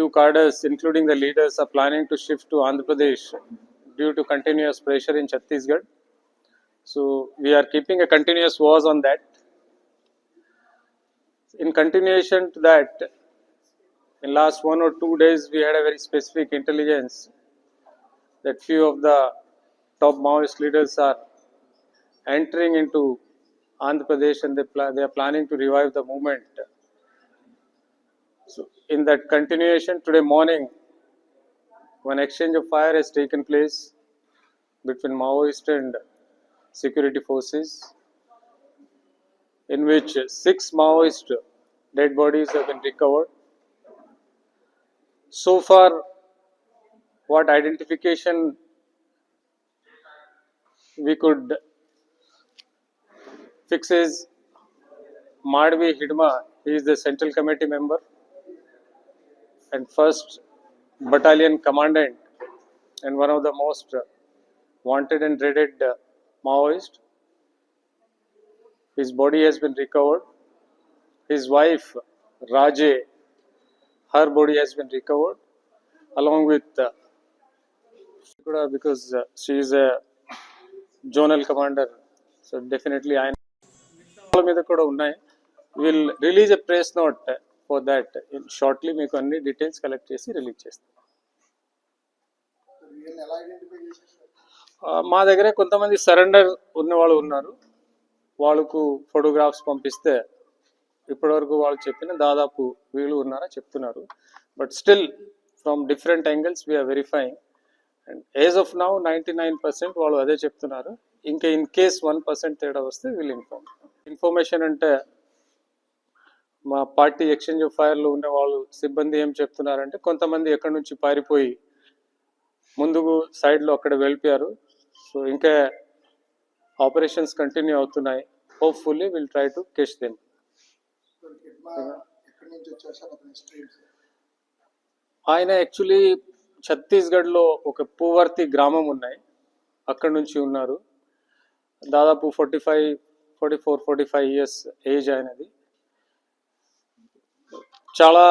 few cadres, including the leaders, are planning to shift to Andhra Pradesh due to continuous pressure in Chhattisgarh. So we are keeping a continuous watch on that. In continuation to that, in last 1 or 2 days, we had a very specific intelligence that few of the top Maoist leaders are entering into Andhra Pradesh and they are planning to revive the movement. So in that continuation, today morning, one exchange of fire has taken place between Maoist and security forces, in which 6 Maoist dead bodies have been recovered. So far, what identification we could fix is Madhvi Hidma. He is the Central Committee member and 1st Battalion Commandant and one of the most wanted and dreaded Maoist. His body has been recovered. His wife Raje, her body has been recovered, along with because she is a zonal commander. So definitely I will release a press note for that shortly. మీకు అన్ని details collect చేసి release చేస్తాం. మా దగ్గర కొంతమంది surrender ఉన్న వాళ్ళు ఉన్నారు. వాళ్ళకు ఫోటోగ్రాఫ్స్ పంపిస్తే ఇప్పటివరకు వాళ్ళు చెప్పిన దాదాపు వీళ్ళు ఉన్నారా చెప్తున్నారు. But still from different angles we are verifying and as of now 99% వాళ్ళు అదే చెప్తున్నారు. ఇంకా ఇన్ కేస్ 1% తేడా వస్తే వీళ్ళు ఇన్ఫర్మేషన్ అంటే మా పార్టీ ఎక్స్చేంజ్ ఆఫ్ ఫైర్లో ఉన్న వాళ్ళు సిబ్బంది ఏం చెప్తున్నారంటే కొంతమంది ఎక్కడి నుంచి పారిపోయి ముందుకు సైడ్లో అక్కడ వెళ్ళిపోయారు. సో ఇంకా ఆపరేషన్స్ కంటిన్యూ అవుతున్నాయి. Hopefully will try to catch them. ఆయన యాక్చువల్లీ ఛత్తీస్గఢ్లో ఒక పూవర్తి గ్రామం ఉన్నాయి, అక్కడి నుంచి ఉన్నారు. దాదాపు 44-45 ఇయర్స్ ఏజ్ అయినది. చాలా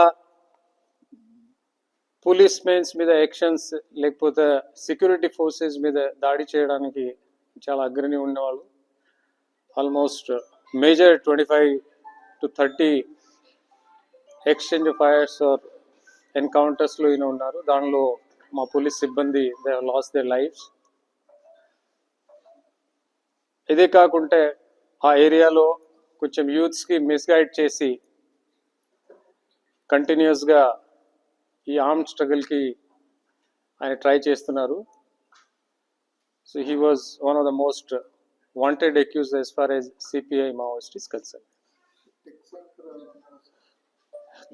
పోలీస్ మెన్స్ మీద యాక్షన్స్ లేకపోతే సెక్యూరిటీ ఫోర్సెస్ మీద దాడి చేయడానికి చాలా అగ్రణి ఉన్నవాళ్ళు. Almost major 25 to 30 exchange of fires or ఎన్కౌంటర్స్లో ఈయన ఉన్నారు. దానిలో మా పోలీస్ సిబ్బంది they have lost their lives. ఇదే కాకుంటే ఆ ఏరియాలో కొంచెం యూత్స్కి మిస్గైడ్ చేసి కంటిన్యూస్గా ఈ ఆర్మ్డ్ స్ట్రగుల్కి ఆయన ట్రై చేస్తున్నారు. So he was one of the most wanted accused as far as CPI Maoist is concerned.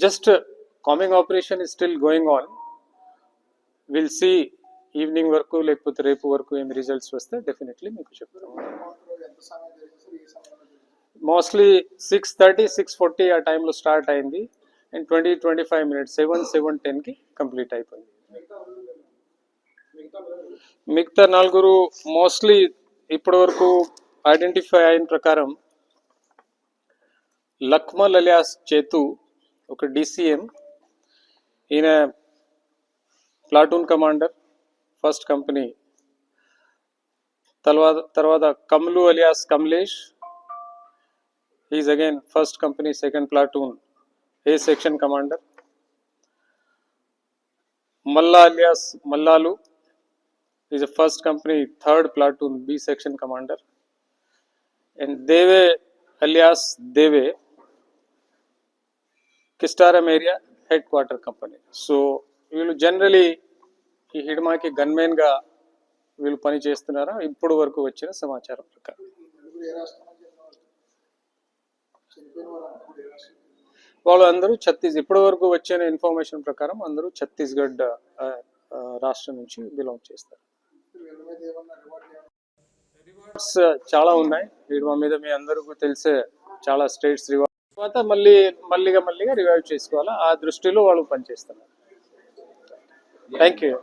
Just coming operation is still going on. We'll see evening వరకు లేకపోతే రేపు వరకు ఏమి రిజల్ట్స్ వస్తే డెఫినెట్లీ మీకు చెప్తాము. మోస్ట్లీ 6:30-6:40 ఆ టైంలో స్టార్ట్ అయింది అండ్ 20-25 minutes 7-10కి కంప్లీట్ అయిపోయింది. మిగతా 4 మోస్ట్లీ ఇప్పటి వరకు ఐడెంటిఫై అయిన ప్రకారం లక్మల్ అలియాస్ చేతు ఒక DCM, ఈయన ప్లాటూన్ కమాండర్ 1st కంపెనీ. తర్వాత Kamlu alias Kamlesh, is again 1st company 2nd platoon A section commander. Malla alias Mallalu is a 1st company 3rd platoon B section commander. And Deve alias Deve, Kistaram area headquarter company. So వీళ్ళు generally ఈ హిడ్మాకి గన్మెన్గా వీళ్ళు పని చేస్తున్నారా ఇప్పుడు వరకు వచ్చిన సమాచారం ప్రకారం. వాళ్ళు అందరూ ఇప్పటి వరకు వచ్చిన ఇన్ఫర్మేషన్ ప్రకారం అందరూ ఛత్తీస్గఢ్ రాష్ట్రం నుంచి బిలాంగ్ చేస్తారు. రివార్డ్స్ చాలా ఉన్నాయి వీడి మీద, మీ అందరికీ తెలిసే చాలా స్టేట్స్ రివార్డ్. తర్వాత మళ్ళీగా రివైవ్ చేసుకోవాలా, ఆ దృష్టిలో వాళ్ళు పనిచేస్తున్నారు. Thank you.